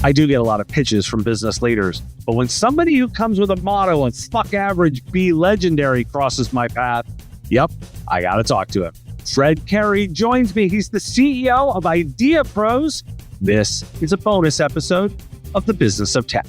I do get a lot of pitches from business leaders, but when somebody who comes with a motto of fuck average, be legendary crosses my path, yep, I got to talk to him. Fred Kerry joins me. He's the CEO of IdeaPros. This is a bonus episode of The Business of Tech.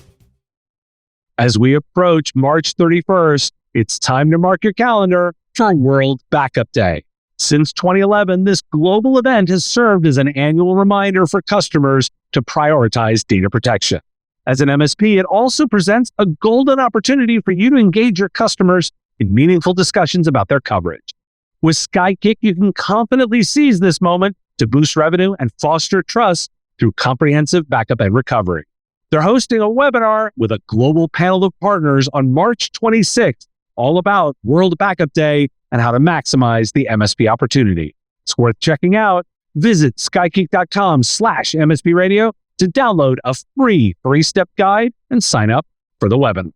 As we approach March 31st, it's time to mark your calendar for World Backup Day. Since 2011, this global event has served as an annual reminder for customers to prioritize data protection. As an MSP, it also presents a golden opportunity for you to engage your customers in meaningful discussions about their coverage. With Skykick, you can confidently seize this moment to boost revenue and foster trust through comprehensive backup and recovery. They're hosting a webinar with a global panel of partners on March 26th, all about World Backup Day and how to maximize the MSP opportunity. It's worth checking out. Visit skykick.com/MSP radio to download a free 3-step guide and sign up for the webinar.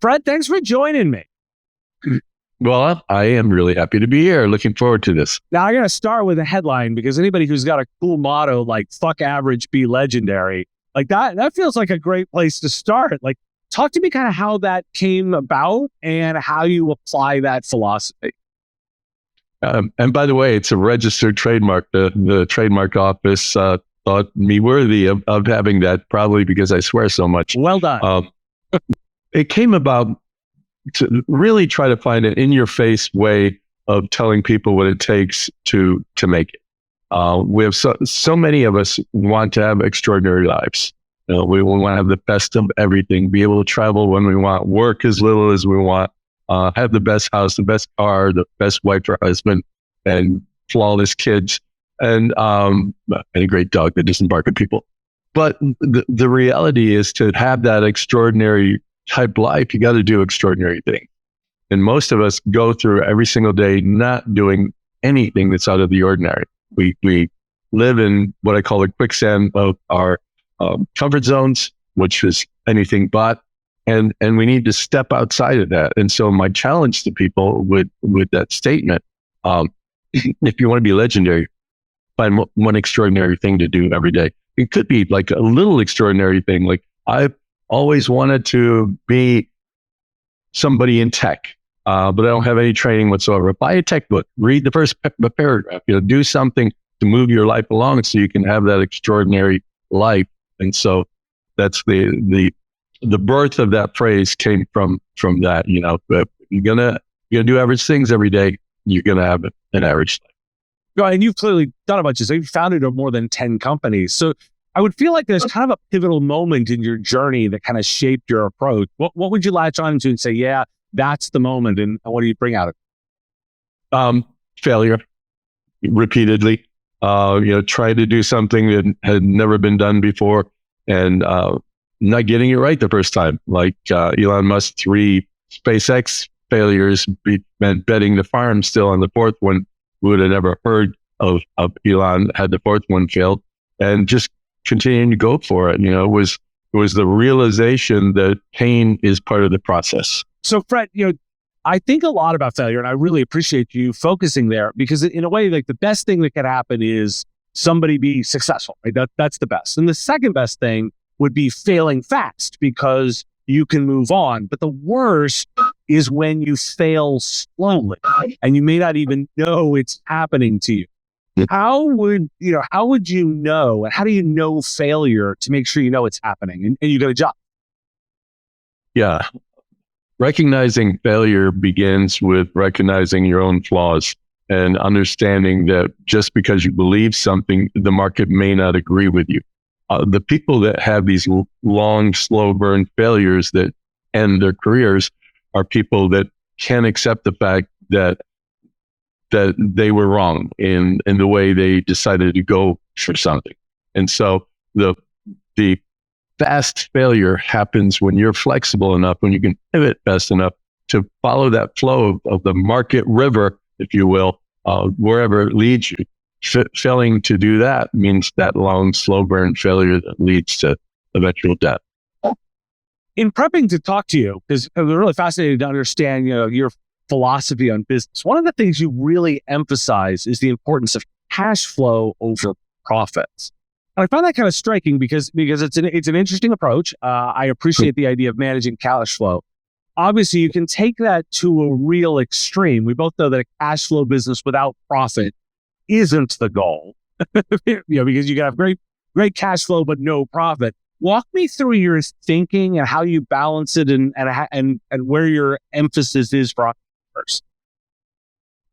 Fred, thanks for joining me. Well, I am really happy to be here. Looking forward to this. Now, I got to start with a headline because anybody who's got a cool motto like fuck average, be legendary, like that feels like a great place to start. Like, talk to me kind of how that came about and how you apply that philosophy. And by the way, it's a registered trademark. The trademark office thought me worthy of having that, probably because I swear so much. Well done. It came about to really try to find an in-your-face way of telling people what it takes to make it. We have so many of us want to have extraordinary lives. We want to have the best of everything, be able to travel when we want, work as little as we want, have the best house, the best car, the best wife or husband, and flawless kids, and a great dog that doesn't bark at people. But the reality is, to have that extraordinary type life, you got to do extraordinary things. And most of us go through every single day not doing anything that's out of the ordinary. We live in what I call the quicksand of our comfort zones, which is anything but. And we need to step outside of that. And so my challenge to people with that statement, if you want to be legendary, find one extraordinary thing to do every day. It could be like a little extraordinary thing. Like, I've always wanted to be somebody in tech, but I don't have any training whatsoever. Buy a tech book, read the first paragraph, do something to move your life along so you can have that extraordinary life. And so that's the birth of that phrase came from that. But you're gonna do average things every day, you're gonna have an average life. Well, and you've clearly done a bunch of things. You've founded more than 10 companies. So I would feel like there's kind of a pivotal moment in your journey that kind of shaped your approach. What would you latch on to and say, yeah, that's the moment, and what do you bring out of it? Failure, repeatedly. Try to do something that had never been done before, and not getting it right the first time. Like Elon Musk's 3 SpaceX failures meant betting the farm still on the 4th one. We would have never heard of Elon had the 4th one failed, and just continuing to go for it. It was the realization that pain is part of the process. So Fred, I think a lot about failure, and I really appreciate you focusing there, because in a way, like, the best thing that could happen is somebody be successful, right? That's the best. And the second best thing would be failing fast, because you can move on. But the worst is when you fail slowly and you may not even know it's happening to you. How would you know, and how do you know failure to make sure you know it's happening and you get a job? Yeah. Recognizing failure begins with recognizing your own flaws and understanding that just because you believe something, the market may not agree with you. The people that have these long, slow burn failures that end their careers are people that can accept the fact that they were wrong in the way they decided to go for something. And so the fast failure happens when you're flexible enough, when you can pivot fast enough to follow that flow of the market river, if you will, wherever it leads you. Failing to do that means that long, slow burn failure that leads to eventual death. In prepping to talk to you, because I was really fascinated to understand, your philosophy on business. One of the things you really emphasize is the importance of cash flow over profits. I find that kind of striking because it's an interesting approach. I appreciate the idea of managing cash flow. Obviously, you can take that to a real extreme. We both know that a cash flow business without profit isn't the goal, because you can have great cash flow but no profit. Walk me through your thinking and how you balance it, and where your emphasis is for entrepreneurs.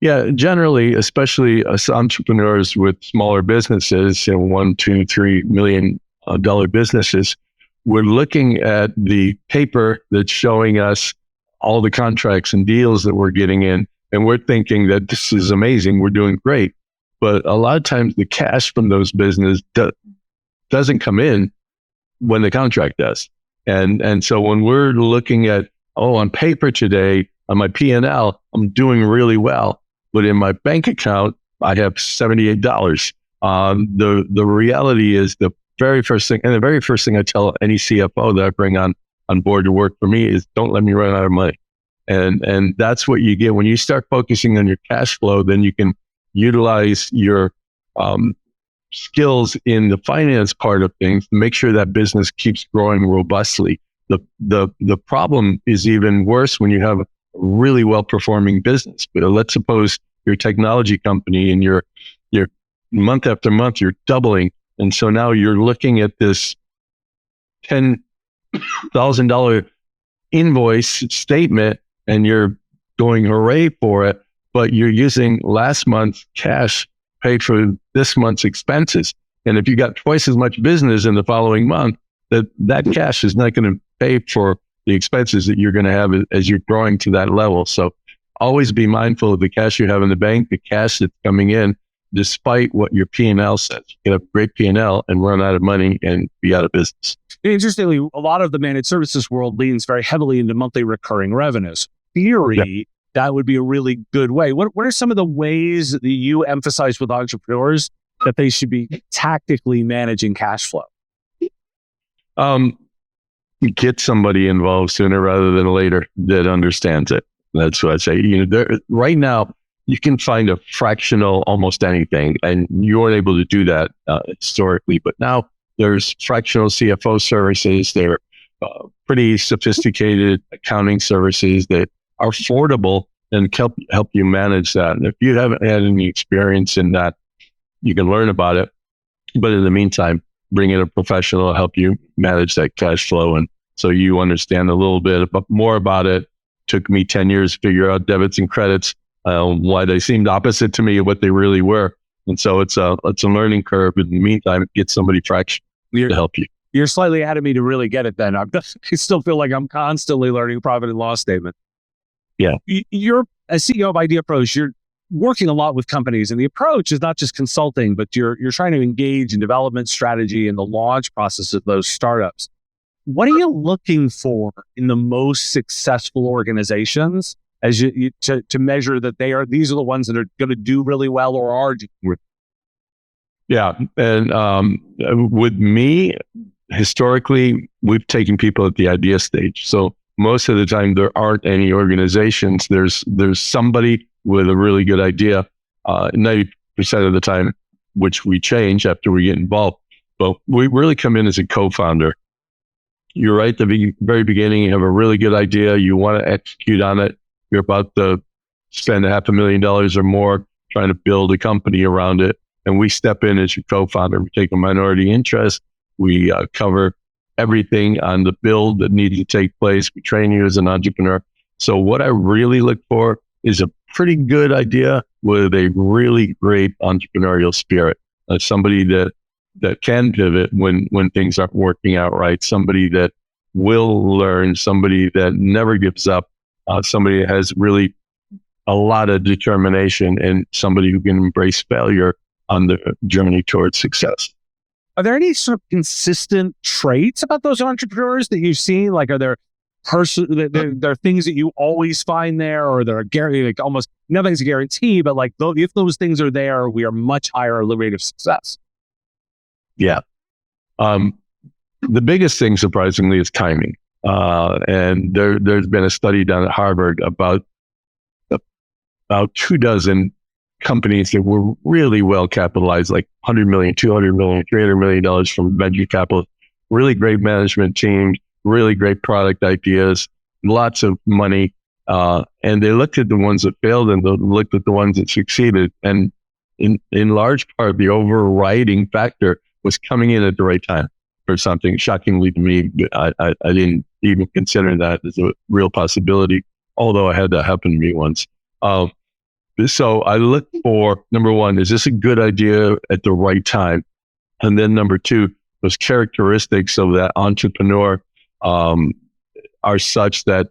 Yeah, generally, especially as entrepreneurs with smaller businesses, $1, $2, $3 million dollar businesses, we're looking at the paper that's showing us all the contracts and deals that we're getting in, and we're thinking that this is amazing, we're doing great. But a lot of times the cash from those businesses doesn't come in when the contract does. And so when we're looking at, on paper today, on my P&L, I'm doing really well, but in my bank account, I have $78. The reality is the very first thing I tell any CFO that I bring on board to work for me is, don't let me run out of money. And that's what you get when you start focusing on your cash flow. Then you can utilize your skills in the finance part of things to make sure that business keeps growing robustly. The problem is even worse when you have a really well performing business. But let's suppose you're a technology company and you're month after month you're doubling, and so now you're looking at this $10,000 invoice statement and you're going hooray for it, but you're using last month's cash paid for this month's expenses. And if you got twice as much business in the following month, that cash is not going to pay for the expenses that you're going to have as you're growing to that level. So always be mindful of the cash you have in the bank, the cash that's coming in, despite what your P&L says. You can have great P&L and run out of money and be out of business. Interestingly, a lot of the managed services world leans very heavily into monthly recurring revenues. Theory, that would be a really good way. What are some of the ways that you emphasize with entrepreneurs that they should be tactically managing cash flow? Get somebody involved sooner rather than later that understands it. That's what I say. Right now, you can find a fractional almost anything, and you weren't able to do that historically. But now there's fractional CFO services. They're pretty sophisticated accounting services that are affordable and help you manage that. And if you haven't had any experience in that, you can learn about it. But in the meantime, bring in a professional to help you manage that cash flow. And so you understand a little bit more about it. Took me 10 years to figure out debits and credits, why they seemed opposite to me of what they really were. And so it's a learning curve. In the meantime, get somebody fractional to help you. You're slightly ahead of me to really get it then. I still feel like I'm constantly learning profit and loss statement. Yeah. You're a CEO of IdeaPros. You're working a lot with companies, and the approach is not just consulting, but you're trying to engage in development strategy and the launch process of those startups. What are you looking for in the most successful organizations as you to measure that these are the ones that are going to do really well or are doing really well? Yeah. And with me, historically, we've taken people at the idea stage. So most of the time, there aren't any organizations. There's somebody with a really good idea, 90% of the time, which we change after we get involved. But we really come in as a co-founder. You're right at the very beginning, you have a really good idea. You want to execute on it. You're about to spend $500,000 or more trying to build a company around it. And we step in as your co-founder. We take a minority interest. We cover everything on the build that needs to take place. We train you as an entrepreneur. So what I really look for is a pretty good idea with a really great entrepreneurial spirit. Somebody that can pivot when things aren't working out right. Somebody that will learn. Somebody that never gives up. Somebody that has really a lot of determination, and somebody who can embrace failure on the journey towards success. Are there any sort of consistent traits about those entrepreneurs that you've seen? Like, are there there are things that you always find there, or there are like almost nothing's a guarantee, but like if those things are there, we are much higher rate of success? Yeah. The biggest thing, surprisingly, is timing. And there's been a study done at Harvard about 24 companies that were really well capitalized, like 100 million, 200 million, $300 million from venture capital, really great management teams, really great product ideas, lots of money. And they looked at the ones that failed and they looked at the ones that succeeded. And in large part, the overriding factor was coming in at the right time for something. Shockingly to me, I didn't even consider that as a real possibility, although I had that happen to me once. So I look for, number one, is this a good idea at the right time? And then number two, those characteristics of that entrepreneur are such that,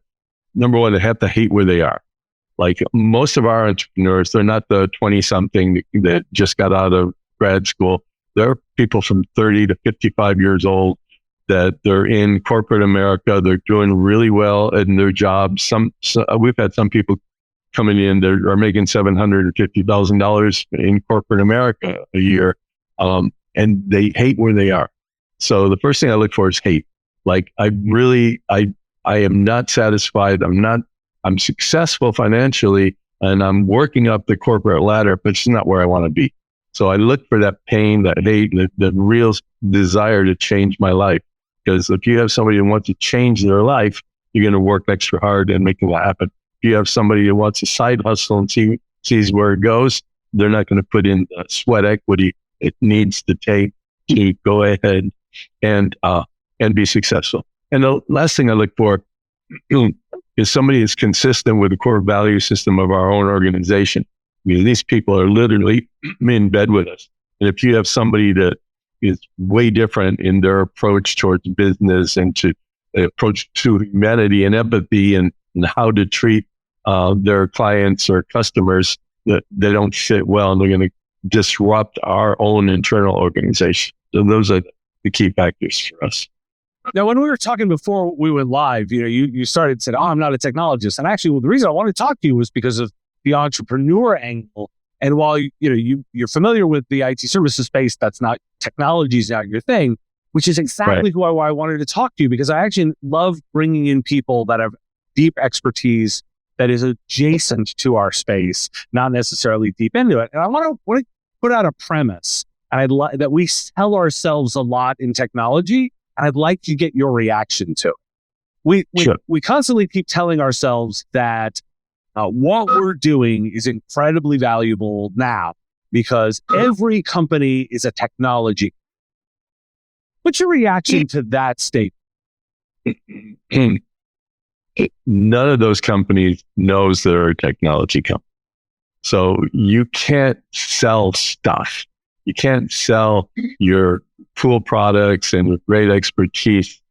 number one, they have to hate where they are. Like most of our entrepreneurs, they're not the 20-something that just got out of grad school. They're people from 30 to 55 years old that they're in corporate America. They're doing really well in their jobs. We've had some people coming in that are making $750,000 in corporate America a year, and they hate where they are. So the first thing I look for is hate. Like I am not satisfied. I'm successful financially and I'm working up the corporate ladder, but it's not where I want to be. So I look for that pain, that hate, that real desire to change my life. Because if you have somebody who wants to change their life, you're going to work extra hard and make it happen. If you have somebody who wants a side hustle and sees where it goes, they're not going to put in the sweat equity it needs to take to go ahead and be successful. And the last thing I look for is somebody that's consistent with the core value system of our own organization. I mean, these people are literally in bed with us. And if you have somebody that is way different in their approach towards business and to approach to humanity and empathy and how to treat their clients or customers, that they don't fit well and they're going to disrupt our own internal organization. So those are the key factors for us. Now, when we were talking before we went live, you started and said, "Oh, I'm not a technologist." And actually, the reason I wanted to talk to you was because of the entrepreneur angle. And while you're familiar with the IT services space, that's not, technology is not your thing, which is exactly why I wanted to talk to you, because I actually love bringing in people that have deep expertise that is adjacent to our space, not necessarily deep into it. And I want to put out a premise, and that we sell ourselves a lot in technology. And I'd like to get your reaction to it. We constantly keep telling ourselves that what we're doing is incredibly valuable now because every company is a technology. What's your reaction to that statement? None of those companies knows they're a technology company. So you can't sell stuff. You can't sell your cool products and with great expertise.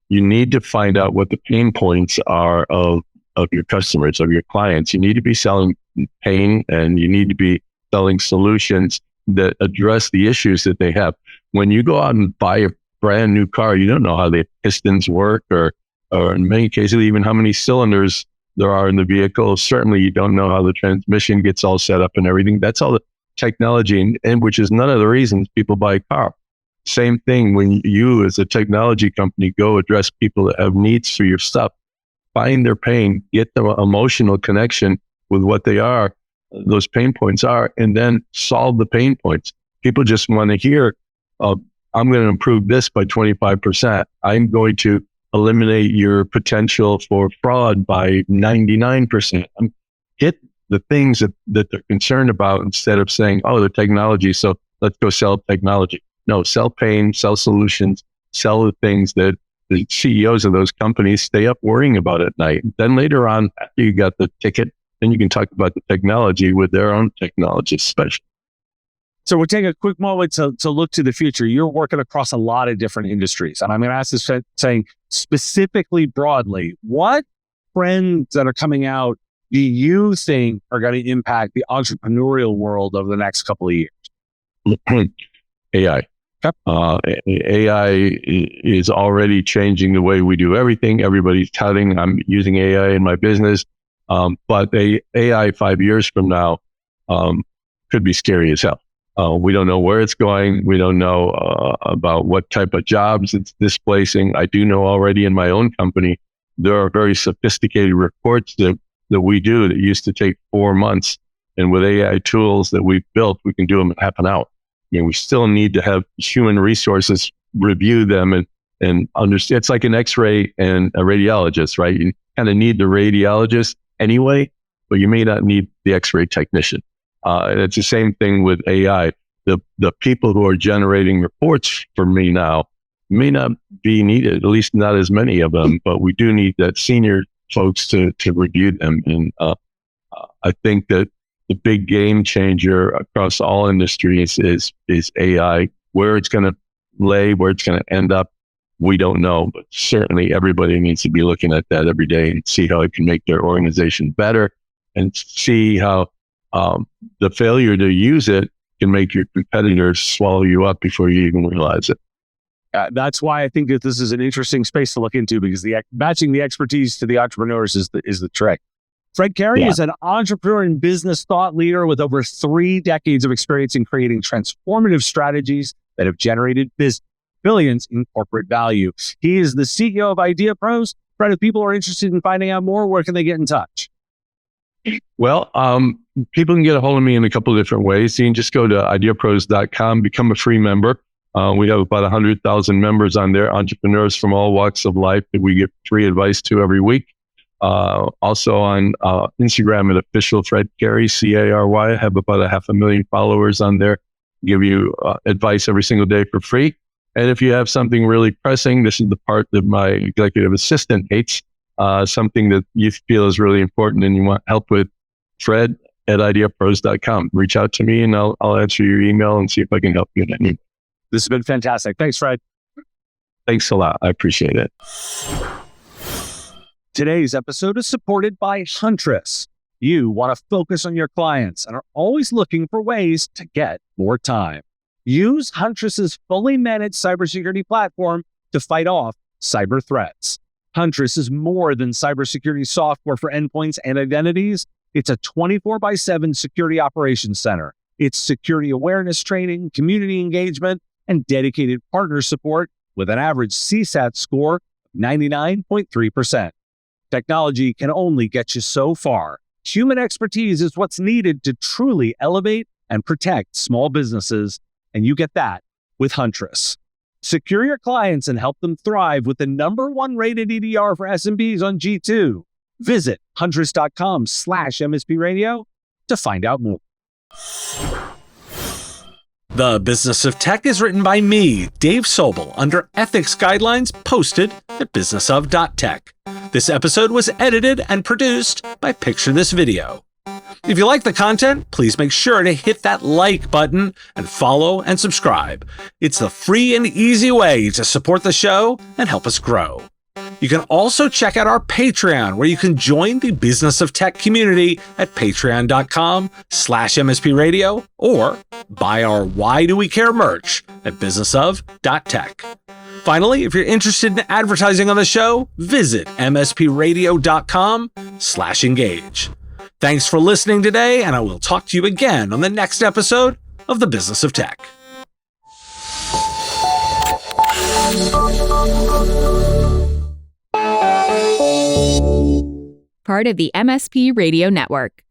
You need to find out what the pain points are of your customers, of your clients. You need to be selling pain and you need to be selling solutions that address the issues that they have. When you go out and buy a brand new car, you don't know how the pistons work or in many cases, even how many cylinders there are in the vehicle. Certainly you don't know how the transmission gets all set up and everything. That's all the technology, and which is none of the reasons people buy a car. Same thing when you as a technology company go address people that have needs for your stuff, find their pain, get the emotional connection with what they are, those pain points are, and then solve the pain points. People just want to hear, I'm going to improve this by 25%. I'm going to eliminate your potential for fraud by 99%. Get the things that they're concerned about instead of saying, oh, the technology, so let's go sell technology. No, sell pain, sell solutions, sell the things that the CEOs of those companies stay up worrying about at night. Then later on, after you got the ticket, then you can talk about the technology with their own technology special. So we'll take a quick moment to look to the future. You're working across a lot of different industries. And I'm going to ask this saying specifically broadly, what trends that are coming out do you think are going to impact the entrepreneurial world over the next couple of years? AI. AI is already changing the way we do everything. Everybody's touting, I'm using AI in my business. But AI 5 years from now could be scary as hell. We don't know where it's going. We don't know about what type of jobs it's displacing. I do know already in my own company, there are very sophisticated reports that we do that used to take 4 months And with AI tools that we've built, we can do them in half an hour. We still need to have human resources review them and understand. It's like an X-ray and a radiologist, right? You kind of need the radiologist anyway, but you may not need the X-ray technician. And it's the same thing with AI. The people who are generating reports for me now may not be needed, at least not as many of them, but we do need that senior folks to review them. And I think that the big game changer across all industries is AI. Where it's going to lay, where it's going to end up, we don't know. But certainly everybody needs to be looking at that every day and see how it can make their organization better, and see how the failure to use it can make your competitors swallow you up before you even realize it. That's why I think that this is an interesting space to look into, because matching the expertise to the entrepreneurs is the trick. Fred Kerry is an entrepreneur and business thought leader with over 3 decades of experience in creating transformative strategies that have generated billions in corporate value. He is the CEO of IdeaPros. Fred, if people are interested in finding out more, where can they get in touch? Well, people can get a hold of me in a couple of different ways. You can just go to IdeaPros.com, become a free member. We have about 100,000 members on there, entrepreneurs from all walks of life that we give free advice to every week. Also on Instagram at official Fred Kerry, Cary. I have about 500,000 followers on there. Give you advice every single day for free. And if you have something really pressing, this is the part that my executive assistant hates, something that you feel is really important and you want help with, Fred at IdeaPros.com. Reach out to me and I'll answer your email and see if I can help you in any. This has been fantastic. Thanks, Fred. Thanks a lot. I appreciate it. Today's episode is supported by Huntress. You want to focus on your clients and are always looking for ways to get more time. Use Huntress's fully managed cybersecurity platform to fight off cyber threats. Huntress is more than cybersecurity software for endpoints and identities. It's a 24/7 security operations center. It's security awareness training, community engagement, and dedicated partner support with an average CSAT score of 99.3%. Technology can only get you so far. Human expertise is what's needed to truly elevate and protect small businesses, and you get that with Huntress. Secure your clients and help them thrive with the #1 rated EDR for SMBs on G2. Visit huntress.com/MSP Radio to find out more. The Business of Tech is written by me, Dave Sobel, under ethics guidelines posted at businessof.tech. This episode was edited and produced by Picture This Video. If you like the content, please make sure to hit that like button and follow and subscribe. It's the free and easy way to support the show and help us grow. You can also check out our Patreon, where you can join the Business of Tech community at patreon.com/MSP Radio, or buy our Why Do We Care merch at businessof.tech. Finally, if you're interested in advertising on the show, visit mspradio.com/engage. Thanks for listening today, and I will talk to you again on the next episode of The Business of Tech. Part of the MSP Radio Network.